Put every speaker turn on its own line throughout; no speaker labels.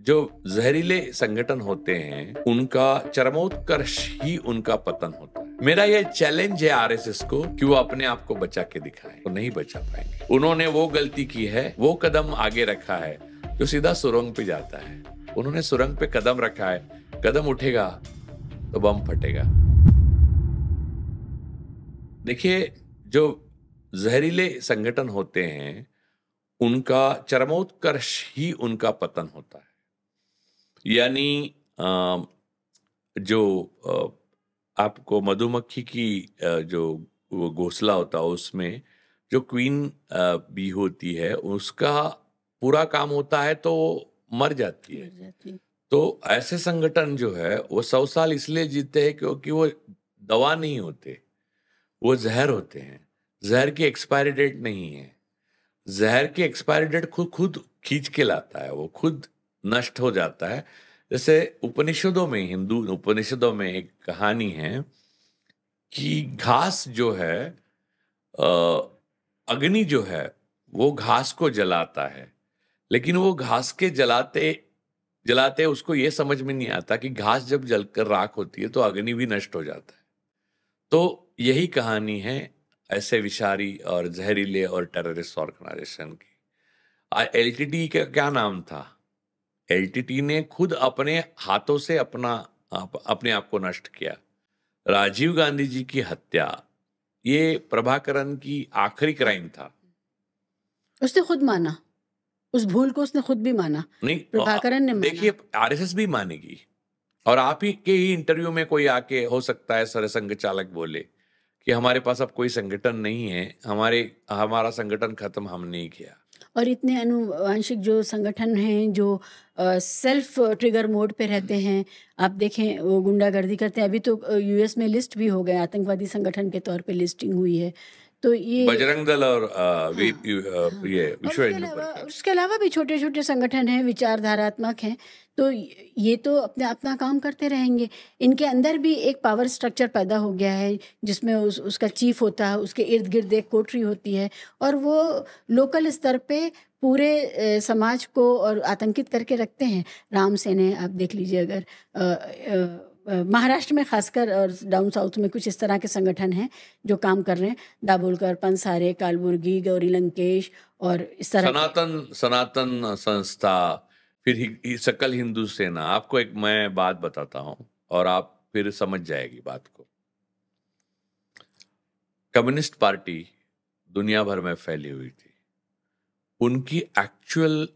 जो जहरीले संगठन होते हैं उनका चरमोत्कर्ष ही उनका पतन होता है। मेरा ये चैलेंज है आरएसएस को कि वो अपने आप को बचा के दिखाएं। वो नहीं बचा पाएंगे। उन्होंने वो गलती की है, वो कदम आगे रखा है जो सीधा सुरंग पे जाता है। उन्होंने सुरंग पे कदम रखा है, कदम उठेगा तो बम फटेगा। देखिए, जो जहरीले संगठन होते हैं उनका चरमोत्कर्ष ही उनका पतन होता है। यानी जो आपको मधुमक्खी की जो वो घोंसला होता है उसमें जो क्वीन बी होती है उसका पूरा काम होता है तो मर जाती है। तो ऐसे संगठन जो है वो 100 साल इसलिए जीते हैं क्योंकि वो दवा नहीं होते, वो जहर होते हैं। जहर की एक्सपायरी डेट नहीं है। जहर की एक्सपायरी डेट खुद खुद खींच के लाता है, वो खुद नष्ट हो जाता है। जैसे उपनिषदों में, हिंदू उपनिषदों में एक कहानी है कि घास जो है, अग्नि जो है वो घास को जलाता है, लेकिन वो घास के जलाते जलाते उसको ये समझ में नहीं आता कि घास जब जलकर राख होती है तो अग्नि भी नष्ट हो जाता है। तो यही कहानी है ऐसे विषारी और जहरीले और टेररिस्ट ऑर्गेनाइजेशन की। एलटीटी का क्या नाम था? एलटीटी ने खुद अपने हाथों से अपने आप को नष्ट किया। राजीव गांधी जी की हत्या, ये प्रभाकरन की आखिरी क्राइम था।
उसने खुद माना, उस भूल को उसने खुद भी माना,
नहीं,
प्रभाकरन ने माना।
देखिए, आरएसएस भी मानेगी। और आप ही के ही इंटरव्यू में कोई आके हो सकता है सरसंघ चालक बोले कि हमारे पास अब कोई संगठन नहीं है, हमारा संगठन खत्म, हम नहीं किया।
और इतने आनुवांशिक जो संगठन हैं जो सेल्फ ट्रिगर मोड पे रहते हैं, आप देखें वो गुंडागर्दी करते हैं। अभी तो यूएस में लिस्ट भी हो गए, आतंकवादी संगठन के तौर पे लिस्टिंग हुई है। तो ये
बजरंग दल और ये
और
विश्व हिंदू परिषद,
उसके अलावा भी छोटे छोटे संगठन हैं, विचारधारात्मक हैं। तो ये तो अपने अपना काम करते रहेंगे। इनके अंदर भी एक पावर स्ट्रक्चर पैदा हो गया है जिसमें उसका चीफ होता है, उसके इर्द गिर्द एक कोठरी होती है और वो लोकल स्तर पे पूरे समाज को और आतंकित करके रखते हैं। राम सेने आप देख लीजिए, अगर महाराष्ट्र में खासकर और डाउन साउथ में कुछ इस तरह के संगठन हैं जो काम कर रहे हैं। दाभोलकर, पंसारे, कालबुर्गी, गौरी लंकेश और इस तरह
सनातन संस्था, फिर सकल हिंदू सेना। आपको एक मैं बात बताता हूं और आप फिर समझ जाएगी बात को। कम्युनिस्ट पार्टी दुनिया भर में फैली हुई थी। उनकी एक्चुअल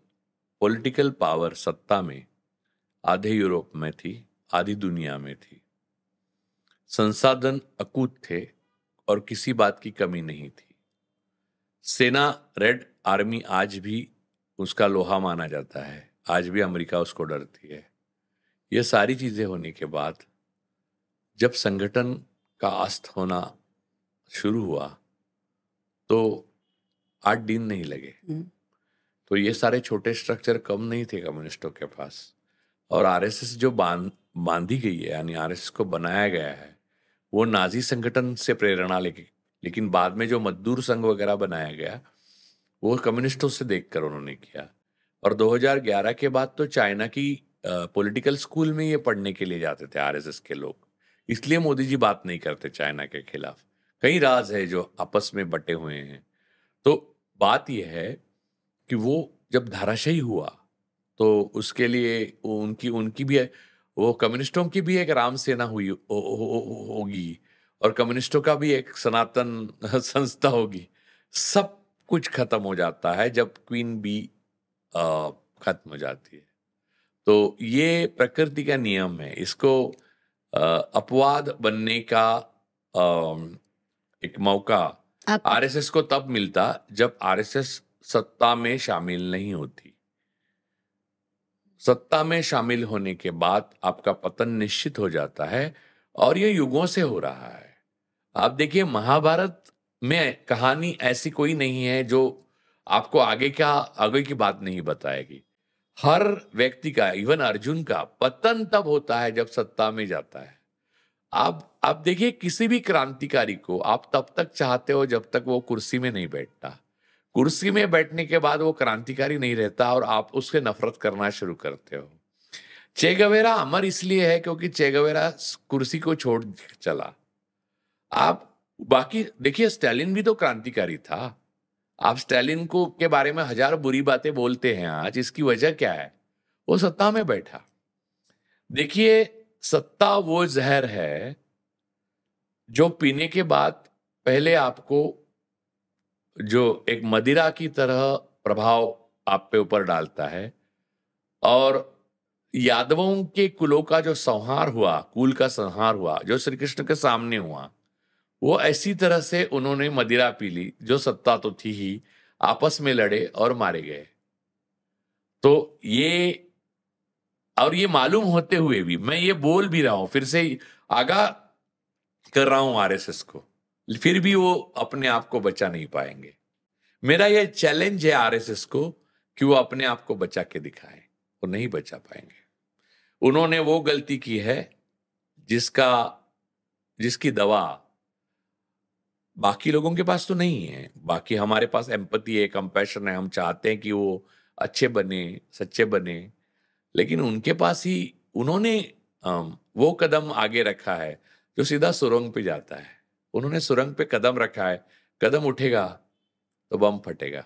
पॉलिटिकल पावर, सत्ता में, आधे यूरोप में थी, आधी दुनिया में थी। संसाधन अकूत थे और किसी बात की कमी नहीं थी। सेना, रेड आर्मी आज भी उसका लोहा माना जाता है, आज भी अमेरिका उसको डरती है। ये सारी चीजें होने के बाद जब संगठन का अस्त होना शुरू हुआ तो 8 दिन नहीं लगे। तो ये सारे छोटे स्ट्रक्चर कम नहीं थे कम्युनिस्टों के पास। और आरएसएस जो बांधी गई है, यानी आरएसएस को बनाया गया है, वो नाजी संगठन से प्रेरणा लेके, लेकिन बाद में जो मजदूर संघ वगैरह बनाया गया वो कम्युनिस्टों से देखकर उन्होंने किया। और 2011 के बाद तो चाइना की पॉलिटिकल स्कूल में ये पढ़ने के लिए जाते थे आरएसएस के लोग। इसलिए मोदी जी बात नहीं करते चाइना के खिलाफ। कई राज है जो आपस में बटे हुए हैं। तो बात यह है कि वो जब धाराशाही हुआ तो उसके लिए उनकी उनकी भी वो कम्युनिस्टों की भी एक राम सेना हुई होगी और कम्युनिस्टों का भी एक सनातन संस्था होगी। सब कुछ खत्म हो जाता है जब क्वीन बी खत्म हो जाती है। तो ये प्रकृति का नियम है। इसको अपवाद बनने का एक मौका आरएसएस को तब मिलता जब आरएसएस सत्ता में शामिल नहीं होती। सत्ता में शामिल होने के बाद आपका पतन निश्चित हो जाता है और ये युगों से हो रहा है। आप देखिए, महाभारत में कहानी ऐसी कोई नहीं है जो आपको आगे की बात नहीं बताएगी। हर व्यक्ति का, इवन अर्जुन का, पतन तब होता है जब सत्ता में जाता है। आप देखिए, किसी भी क्रांतिकारी को आप तब तक चाहते हो जब तक वो कुर्सी में नहीं बैठता। कुर्सी में बैठने के बाद वो क्रांतिकारी नहीं रहता और आप उससे नफरत करना शुरू करते हो। चे गवेरा अमर इसलिए है क्योंकि चे गवेरा कुर्सी को छोड़ चला। आप बाकी देखिए, स्टालिन भी तो क्रांतिकारी था। आप स्टालिन को के बारे में हजारों बुरी बातें बोलते हैं आज, इसकी वजह क्या है? वो सत्ता में बैठा। देखिए, सत्ता वो जहर है जो पीने के बाद पहले आपको जो एक मदिरा की तरह प्रभाव आप पे ऊपर डालता है, और यादवों के कुलों का जो संहार हुआ, कुल का संहार हुआ, जो श्री कृष्ण के सामने हुआ, वो ऐसी तरह से उन्होंने मदिरा पी ली, जो सत्ता तो थी ही, आपस में लड़े और मारे गए। तो ये मालूम होते हुए भी मैं ये बोल भी रहा हूं, फिर से आगाह कर रहा हूं आरएसएस को, फिर भी वो अपने आप को बचा नहीं पाएंगे। मेरा ये चैलेंज है आरएसएस को कि वो अपने आप को बचा के दिखाएं। वो नहीं बचा पाएंगे। उन्होंने वो गलती की है जिसकी दवा बाकी लोगों के पास तो नहीं है। बाकी हमारे पास एम्पैथी है, कंपैशन है, हम चाहते हैं कि वो अच्छे बने, सच्चे बने, लेकिन उनके पास ही उन्होंने वो कदम आगे रखा है जो सीधा सुरंग पे जाता है। उन्होंने सुरंग पे कदम रखा है, कदम उठेगा तो बम फटेगा।